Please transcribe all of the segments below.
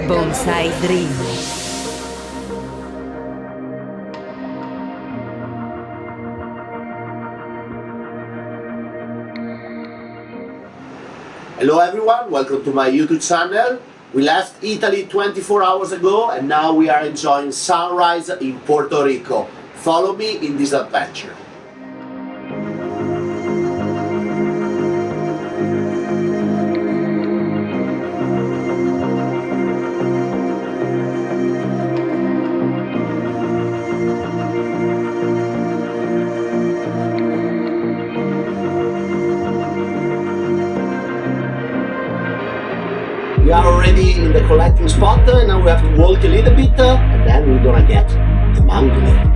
Bonsai Dream. Hello everyone, welcome to my YouTube channel. We left Italy 24 hours ago and now we are enjoying sunrise in Puerto Rico. Follow me in this adventure. We are already in the collecting spot, now we have to walk a little bit and then we're gonna get the mangle.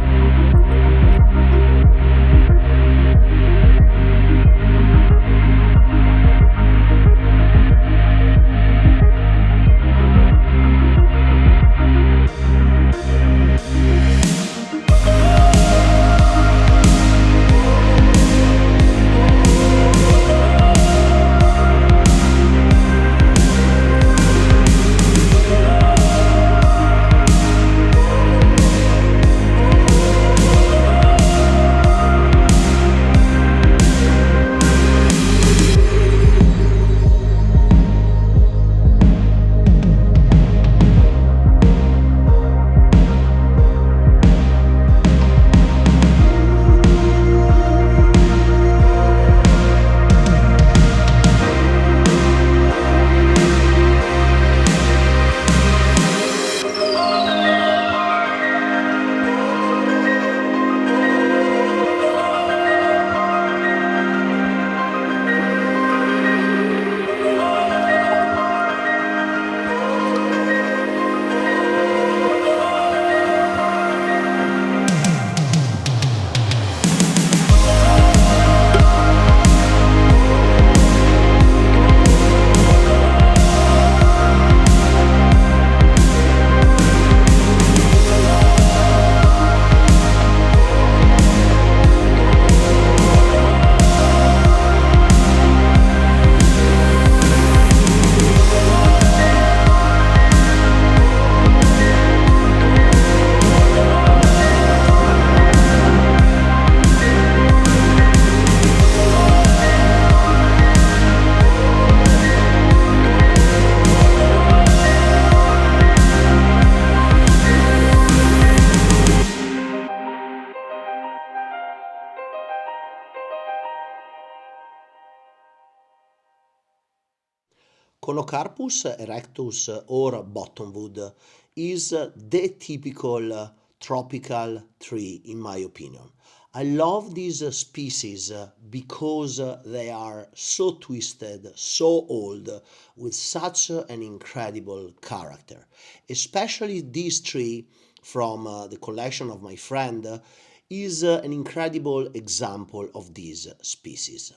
Conocarpus Erectus or bottomwood is the typical tropical tree in my opinion. I love these species because they are so twisted, so old, with such an incredible character. Especially this tree from the collection of my friend is an incredible example of this species.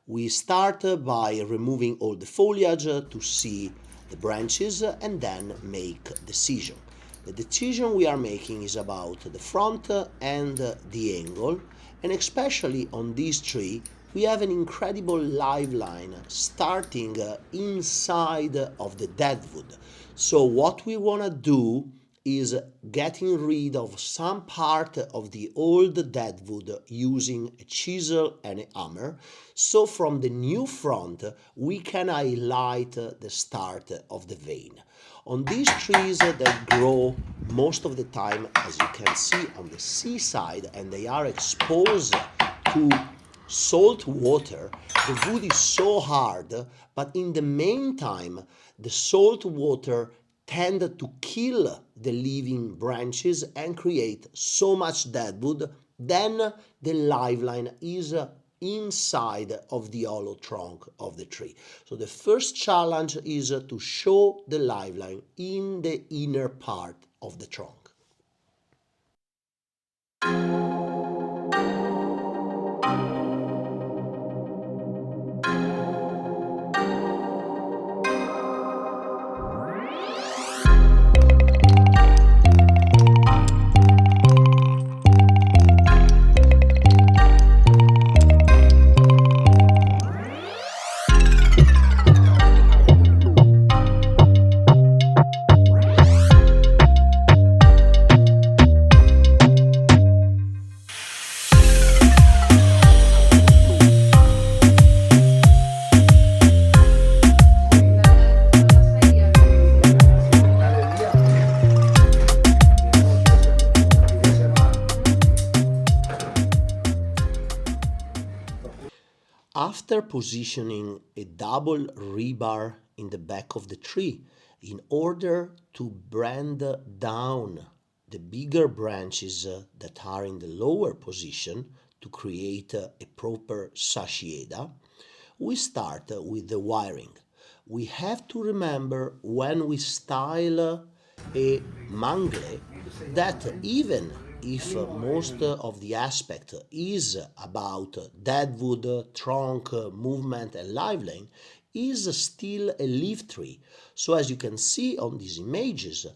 We start by removing all the foliage to see the branches and then make a decision. The decision we are making is about the front and the angle, and especially on this tree we have an incredible live line starting inside of the deadwood. So what we want to do is getting rid of some part of the old deadwood using a chisel and a hammer. So from the new front, we can highlight the start of the vein. On these trees that grow most of the time, as you can see, on the seaside, and they are exposed to salt water, the wood is so hard, but in the meantime, the salt water tend to kill the living branches and create so much deadwood, then the live line is inside of the hollow trunk of the tree. So the first challenge is to show the live line in the inner part of the trunk. After positioning a double rebar in the back of the tree in order to bend down the bigger branches that are in the lower position to create a proper saccieda, we start with the wiring. We have to remember when we style a mangle that even if most of the aspect is about deadwood, trunk, movement and liveling, is still a leaf tree. So as you can see on these images,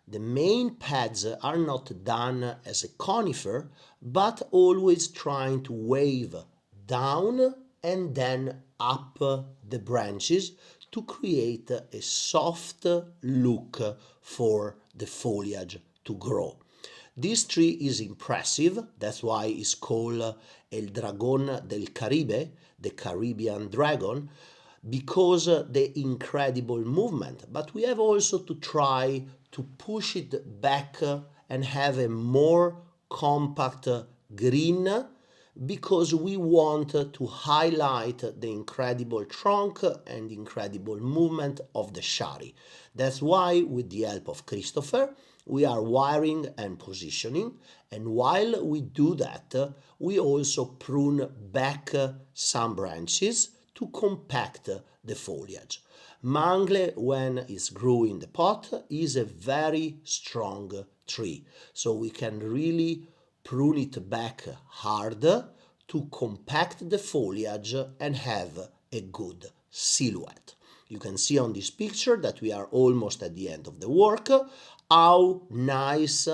the main pads are not done as a conifer, but always trying to wave down and then up the branches to create a soft look for the foliage to grow. This tree is impressive, that's why it's called El Dragón del Caribe, the Caribbean dragon, because the incredible movement. But we have also to try to push it back and have a more compact green, because we want to highlight the incredible trunk and incredible movement of the shari. That's why, with the help of Christopher, we are wiring and positioning, and while we do that, we also prune back some branches to compact the foliage. Mangle, when it's grew in the pot, is a very strong tree, so we can really prune it back hard to compact the foliage and have a good silhouette. You can see on this picture that we are almost at the end of the work, how nice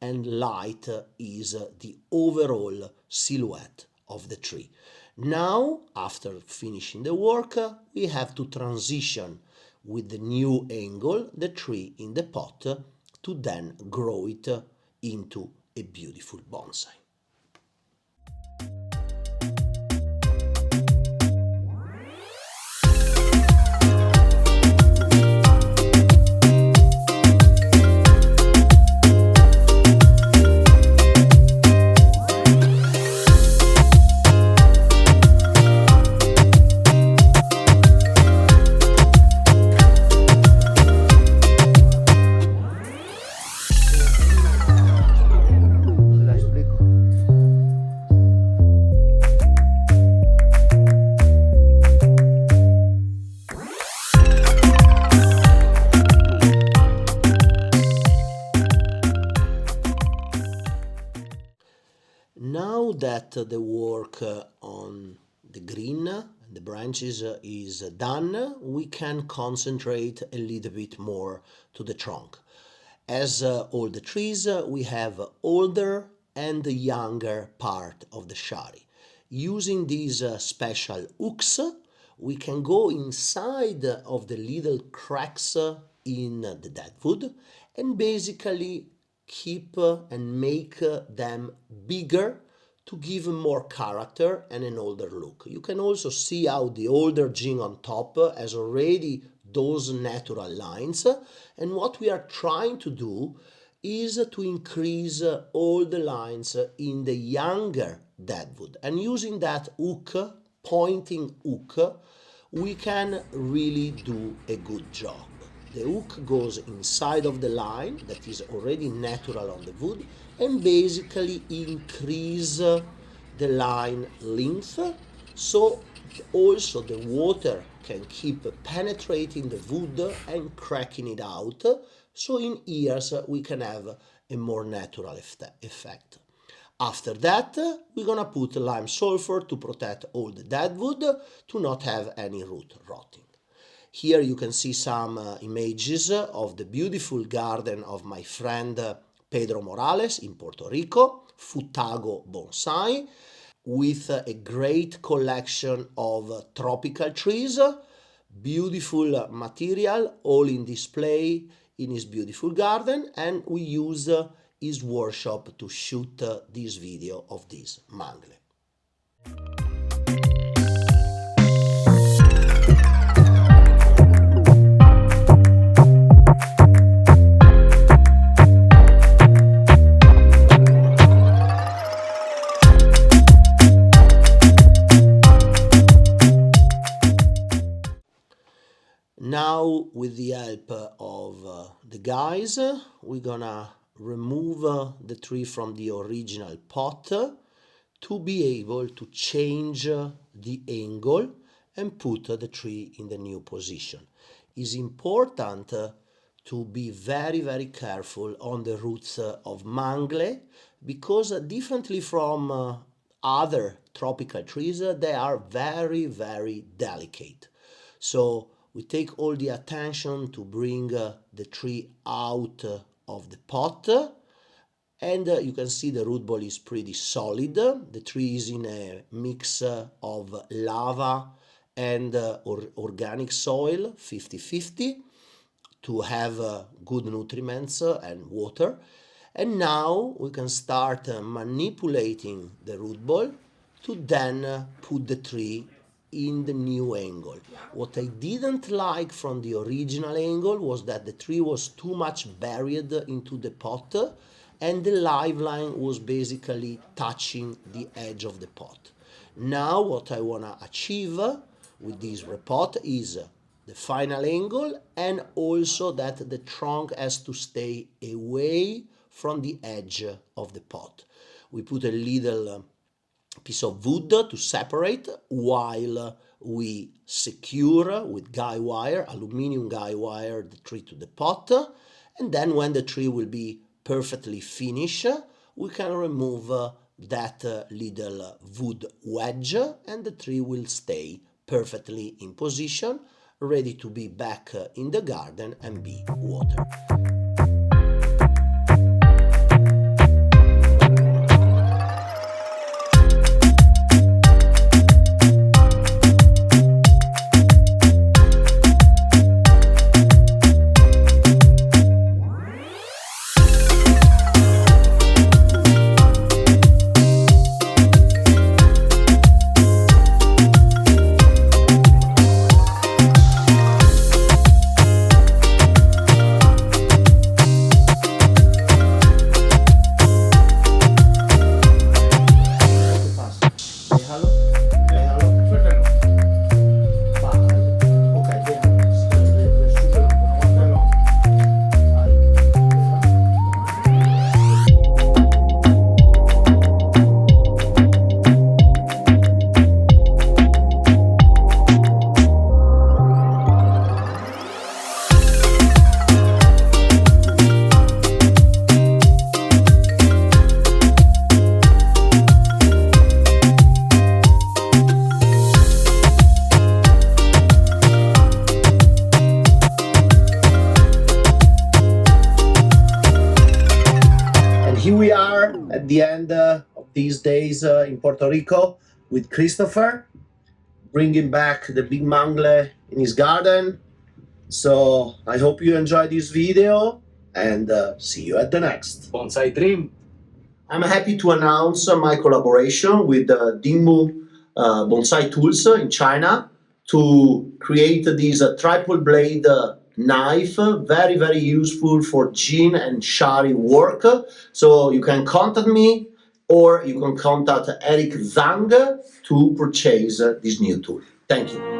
and light is the overall silhouette of the tree. Now, after finishing the work, we have to transition with the new angle the tree in the pot to then grow it into a beautiful bonsai. Now that the work on the green and the branches is done, we can concentrate a little bit more to the trunk. As all the trees, we have older and younger part of the shari. Using these special hooks, we can go inside of the little cracks in the deadwood and basically keep and make them bigger to give more character and an older look. You can also see how the older gene on top has already those natural lines, and what we are trying to do is to increase all the lines in the younger deadwood, and using that hook, pointing hook, we can really do a good job. The hook goes inside of the line that is already natural on the wood and basically increase the line length, so also the water can keep penetrating the wood and cracking it out, so in years we can have a more natural effect. After that, we're gonna put lime sulfur to protect all the deadwood to not have any root rotting. Here you can see some images of the beautiful garden of my friend Pedro Morales in Puerto Rico, Futago Bonsai, with a great collection of tropical trees, beautiful material, all in display in his beautiful garden, and we use his workshop to shoot this video of this mangle. with the help of the guys, we're gonna remove the tree from the original pot to be able to change the angle and put the tree in the new position. It's important to be very careful on the roots of Mangle, because differently from other tropical trees, they are very delicate. So we take all the attention to bring the tree out of the pot, and you can see the root ball is pretty solid. The tree is in a mix of lava and organic soil, 50-50, to have good nutriments and water. And now we can start manipulating the root ball to then put the tree in the new angle. What I didn't like from the original angle was that the tree was too much buried into the pot, and the live line was basically touching the edge of the pot. Now what I want to achieve with this repot is the final angle, and also that the trunk has to stay away from the edge of the pot. We put a little piece of wood to separate while we secure with guy wire, aluminum guy wire, the tree to the pot. And then when the tree will be perfectly finished, we can remove that little wood wedge, and the tree will stay perfectly in position, ready to be back in the garden and be watered. Here we are at the end of these days in Puerto Rico with Christopher, bringing back the big mangle in his garden. So I hope you enjoyed this video, and see you at the next Bonsai Dream. I'm happy to announce my collaboration with Dingmu Bonsai Tools in China to create this triple blade knife, very useful for Jin and Shari work. So you can contact me, or you can contact Eric Zhang to purchase this new tool. Thank you.